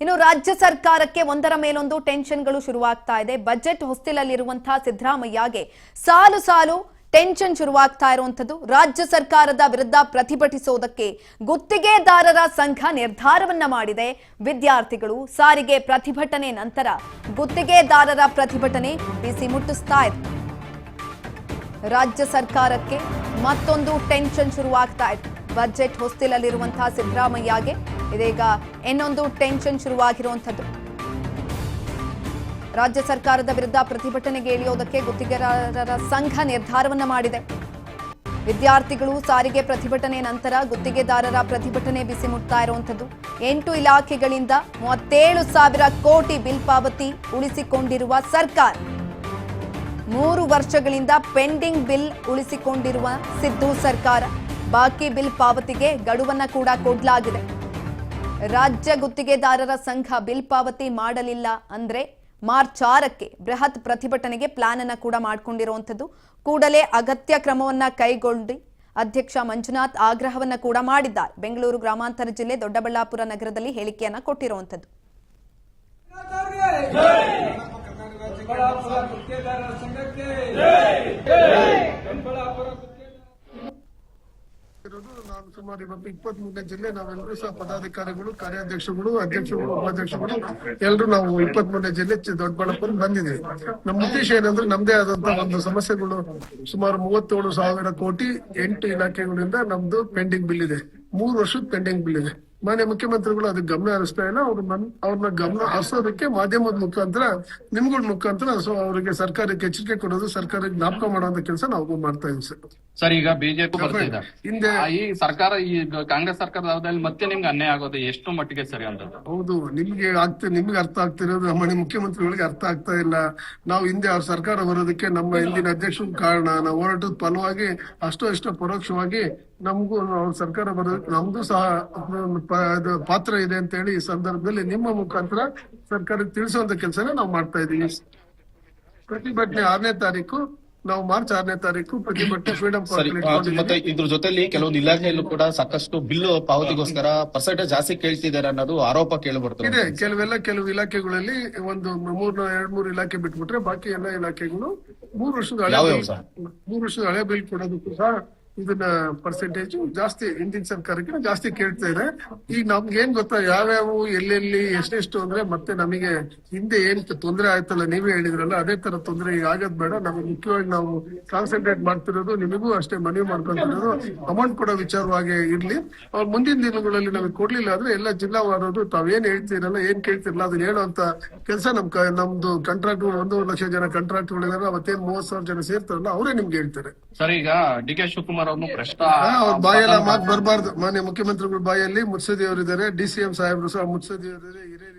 ಇನ್ನು ರಾಜ್ಯ ಸರ್ಕಾರಕ್ಕೆ ಒಂದರ ಮೇಲೊಂದು ಟೆನ್ಷನ್ಗಳು ಶುರುವಾಗ್ತಾ ಇದೆ. ಬಜೆಟ್ ಹೊಸ್ತಿಲಲ್ಲಿರುವಂತಹ ಸಿದ್ದರಾಮಯ್ಯಗೆ ಸಾಲು ಸಾಲು ಟೆನ್ಷನ್ ಶುರುವಾಗ್ತಾ ಇರುವಂತದ್ದು. ರಾಜ್ಯ ಸರ್ಕಾರದ ವಿರುದ್ಧ ಪ್ರತಿಭಟಿಸುವುದಕ್ಕೆ ಗುತ್ತಿಗೆದಾರರ ಸಂಘ ನಿರ್ಧಾರವನ್ನ ಮಾಡಿದೆ. ವಿದ್ಯಾರ್ಥಿಗಳು ಸಾರಿಗೆ ಪ್ರತಿಭಟನೆ ನಂತರ ಗುತ್ತಿಗೆದಾರರ ಪ್ರತಿಭಟನೆ ಬಿಸಿ ಮುಟ್ಟಿಸ್ತಾ ಇದೆ. ರಾಜ್ಯ ಸರ್ಕಾರಕ್ಕೆ ಮತ್ತೊಂದು ಟೆನ್ಷನ್ ಶುರುವಾಗ್ತಾ ಇದೆ. ಬಜೆಟ್ ಹೊಸ್ತಿಲಲ್ಲಿರುವಂತಹ ಸಿದ್ದರಾಮಯ್ಯಗೆ ಇದೀಗ ಇನ್ನೊಂದು ಟೆನ್ಷನ್ ಶುರುವಾಗಿರುವಂತದ್ದು. ರಾಜ್ಯ ಸರ್ಕಾರದ ವಿರುದ್ಧ ಪ್ರತಿಭಟನೆಗೆ ಇಳಿಯೋದಕ್ಕೆ ಗುತ್ತಿಗೆದಾರರ ಸಂಘ ನಿರ್ಧಾರವನ್ನ ಮಾಡಿದೆ. ವಿದ್ಯಾರ್ಥಿಗಳು ಸಾರಿಗೆ ಪ್ರತಿಭಟನೆ ನಂತರ ಗುತ್ತಿಗೆದಾರರ ಪ್ರತಿಭಟನೆ ಬಿಸಿ ಮುಟ್ತಾ ಇರುವಂತದ್ದು. 8 ಇಲಾಖೆಗಳಿಂದ 37,000 ಕೋಟಿ ಬಿಲ್ ಪಾವತಿ ಉಳಿಸಿಕೊಂಡಿರುವ ಸರ್ಕಾರ, 3 ವರ್ಷಗಳಿಂದ ಪೆಂಡಿಂಗ್ ಬಿಲ್ ಉಳಿಸಿಕೊಂಡಿರುವ ಸಿದ್ದು ಸರ್ಕಾರ, ಬಾಕಿ ಬಿಲ್ ಪಾವತಿಗೆ ಗಡುವನ್ನ ಕೂಡ ಕೊಡಲಾಗಿದೆ. ರಾಜ್ಯ ಗುತ್ತಿಗೆದಾರರ ಸಂಘ ಬಿಲ್ ಪಾವತಿ ಮಾಡಲಿಲ್ಲ ಅಂದ್ರೆ ಮಾರ್ಚ್ 6ಕ್ಕೆ ಬೃಹತ್ ಪ್ರತಿಭಟನೆಗೆ ಪ್ಲಾನ್ ಅನ್ನ ಕೂಡ ಮಾಡಿಕೊಂಡಿರುವಂತದ್ದು. ಕೂಡಲೇ ಅಗತ್ಯ ಕ್ರಮವನ್ನ ಕೈಗೊಂಡು ಅಧ್ಯಕ್ಷ ಮಂಜುನಾಥ್ ಆಗ್ರಹವನ್ನ ಕೂಡ ಮಾಡಿದ್ದಾರೆ. ಬೆಂಗಳೂರು ಗ್ರಾಮಾಂತರ ಜಿಲ್ಲೆ ದೊಡ್ಡಬಳ್ಳಾಪುರ ನಗರದಲ್ಲಿ ಹೇಳಿಕೆಯನ್ನ ಕೊಟ್ಟಿರುವಂತದ್ದು. ನಾನು ಸುಮಾರು ಇವತ್ತು 23ನೇ ಜಿಲ್ಲೆ ನಾವೆಲ್ಲರೂ ಸಹ ಪದಾಧಿಕಾರಿಗಳು, ಕಾರ್ಯಾಧ್ಯಕ್ಷಗಳು, ಅಧ್ಯಕ್ಷಗಳು, ಉಪಾಧ್ಯಕ್ಷಗಳು ಎಲ್ಲರೂ ನಾವು 23ನೇ ಜಿಲ್ಲೆ ದೊಡ್ಡಬಳ್ಳಾಪುರ ಬಂದಿದ್ದೀವಿ. ನಮ್ಮ ಉದ್ದೇಶ ಏನಂದ್ರೆ ನಮ್ದೇ ಆದಂತಹ ಒಂದು ಸಮಸ್ಯೆಗಳು ಸುಮಾರು 37,000 ಕೋಟಿ 8 ಇಲಾಖೆಗಳಿಂದ ನಮ್ದು ಪೆಂಡಿಂಗ್ ಬಿಲ್ ಇದೆ. 3 ವರ್ಷದ ಪೆಂಡಿಂಗ್ ಬಿಲ್ ಇದೆ. ಮಾನ್ಯ ಮುಖ್ಯಮಂತ್ರಿಗಳು ಅದಕ್ಕೆ ಗಮನ ಹರಿಸ್ತಾ ಇಲ್ಲ. ಅವ್ರನ್ನ ಗಮನ ಹರಿಸೋದಕ್ಕೆ ಮಾಧ್ಯಮದ ಮುಖಾಂತರ, ನಿಮ್ಗಳ ಮುಖಾಂತರ ಅವರಿಗೆ ಸರ್ಕಾರಕ್ಕೆ ಎಚ್ಚರಿಕೆ ಕೊಡೋದು, ಸರ್ಕಾರಕ್ಕೆ ಜ್ಞಾಪಕ ಮಾಡುವಂತ ಕೆಲಸ ನಾವು ಮಾಡ್ತಾ ಇದ್ದೀವಿ ಸರ್. ಈಗ ಬಿಜೆಪಿ ಬರ್ತಿದೆ ಹಿಂದೆ ಈ ಸರ್ಕಾರ, ಈ ಕಾಂಗ್ರೆಸ್ ಸರ್ಕಾರದ ಅವಧಿಯಲ್ಲಿ ಮತ್ತೆ ನಿಮ್ಗೆ ಅನ್ಯಾಯ ಆಗೋದು ಎಷ್ಟು ಮಟ್ಟಿಗೆ ಸರಿ ಅಂತ? ಹೌದು, ನಿಮ್ಗೆ ಅರ್ಥ ಆಗ್ತಿರೋದು ಮಾನ್ಯ ಮುಖ್ಯಮಂತ್ರಿಗಳಿಗೆ ಅರ್ಥ ಆಗ್ತಾ ಇಲ್ಲ. ನಾವು ಹಿಂದೆ ಅವ್ರ ಸರ್ಕಾರ ಬರೋದಕ್ಕೆ ನಮ್ಮ ಹಿಂದಿನ ಅಧ್ಯಕ್ಷರ ಕಾರಣ, ನಾವು ಹೋರಾಟದ ಫಲವಾಗಿ ಅಷ್ಟೋ ಪರೋಕ್ಷವಾಗಿ ನಮಗೂ ಅವ್ರ ಸರ್ಕಾರ ಬರೋದಕ್ಕೆ ನಮ್ದು ಸಹ ಪಾತ್ರ ಇದೆ ಅಂತ ಹೇಳಿ ಈ ಸಂದರ್ಭದಲ್ಲಿ ನಿಮ್ಮ ಮುಖಾಂತರ ಸರ್ಕಾರಕ್ಕೆ ತಿಳಿಸುವಂತ ಕೆಲಸನ ನಾವು ಮಾಡ್ತಾ ಇದೀವಿ. ಪ್ರತಿಭಟನೆ 6ನೇ ತಾರೀಕು, ನಾವು ಮಾರ್ಚ್ 6ನೇ ತಾರೀಕು ಪ್ರತಿಭಟನೆ ಫ್ರೀಡಂ ಪಾರ್ಕ್. ಮತ್ತೆ ಇದ್ರ ಜೊತೆಲಿ ಕೆಲವೊಂದು ಇಲಾಖೆಯಲ್ಲೂ ಕೂಡ ಸಾಕಷ್ಟು ಬಿಲ್ ಪಾವತಿಗೋಸ್ಕರ ಪರ್ಸೆಂಟೇಜ್ ಜಾಸ್ತಿ ಕೇಳ್ತಿದ್ದಾರೆ ಅನ್ನೋದು ಆರೋಪ ಕೇಳಿ ಬರ್ತದೆ. ಕೆಲವು ಇಲಾಖೆಗಳಲ್ಲಿ ಒಂದು 2-3 ಇಲಾಖೆ ಬಿಟ್ಬಿಟ್ರೆ ಬಾಕಿ ಎಲ್ಲ ಇಲಾಖೆಗಳು 3 ವರ್ಷದ ಹಳೆ ಬಿಲ್ ಕೊಡೋದಕ್ಕೂ ಸಹ ಇದನ್ನ ಪರ್ಸೆಂಟೇಜ್ ಜಾಸ್ತಿ ಹಿಂದಿನ ಸರ್ಕಾರಕ್ಕೆ ಜಾಸ್ತಿ ಕೇಳ್ತಾ ಇದೆ. ಈಗ ನಮ್ಗೆ ಏನ್ ಗೊತ್ತಾ, ಯಾವ್ಯಾವ ಎಲ್ಲೆಲ್ಲಿ ಎಷ್ಟೆಷ್ಟು ಅಂದ್ರೆ ಮತ್ತೆ ನಮಗೆ ಹಿಂದೆ ಏನ್ ತೊಂದರೆ ಆಯ್ತಲ್ಲ, ನೀವೇ ಹೇಳಿದ್ರಲ್ಲ, ಅದೇ ತರ ತೊಂದರೆ ಈಗ ಆಗದ್ ಬೇಡ. ನಮಗೆ ಮುಖ್ಯವಾಗಿ ನಾವು ಕಾನ್ಸಂಟ್ರೇಟ್ ಮಾಡ್ತಿರೋದು, ನಿಮಗೂ ಅಷ್ಟೇ ಮನವಿ ಮಾಡ್ಕೊಂತಿರೋದು, ಅಮೌಂಟ್ ಕೊಡೋ ವಿಚಾರವಾಗಿ ಇರ್ಲಿ. ಅವ್ರು ಮುಂದಿನ ದಿನಗಳಲ್ಲಿ ನಮಗೆ ಕೊಡ್ಲಿಲ್ಲ ಅಂದ್ರೆ ಎಲ್ಲ ಜಿಲ್ಲಾವಾರದು ತಾವೇನ್ ಹೇಳ್ತಿರಲ್ಲ, ಏನ್ ಕೇಳ್ತಿರಲ್ಲ ಅದನ್ನ ಹೇಳುವಂತ ಕೆಲಸ ನಮ್ದು ಕಾಂಟ್ರಾಕ್ಟ್ 1 ಲಕ್ಷ ಜನ ಕಾಂಟ್ರಾಕ್ಟ್ಗಳಿದಾರೆ. ಅವತ್ತೇನ್ 30,000 ಜನ ಸೇರ್ತಾರಲ್ಲ ಅವರೇ ನಿಮ್ಗೆ ಹೇಳ್ತಾರೆ. ಸರ್, ಈಗ ಡಿ ಕೆ ಶಿವಕುಮಾರ್ ಅವ್ರ ಬಾಯೆಲ್ಲ ಮಾತು ಬರಬಾರ್ದು. ಮಾನ್ಯ ಮುಖ್ಯಮಂತ್ರಿಗಳ ಬಾಯಲ್ಲಿ ಮುತ್ಸದಿ ಅವರಿದ್ದಾರೆ, DCM ಸಾಹೇಬ್ರು ಸಹ ಮುತ್ಸದಿ ಅವರಿದ್ದಾರೆ.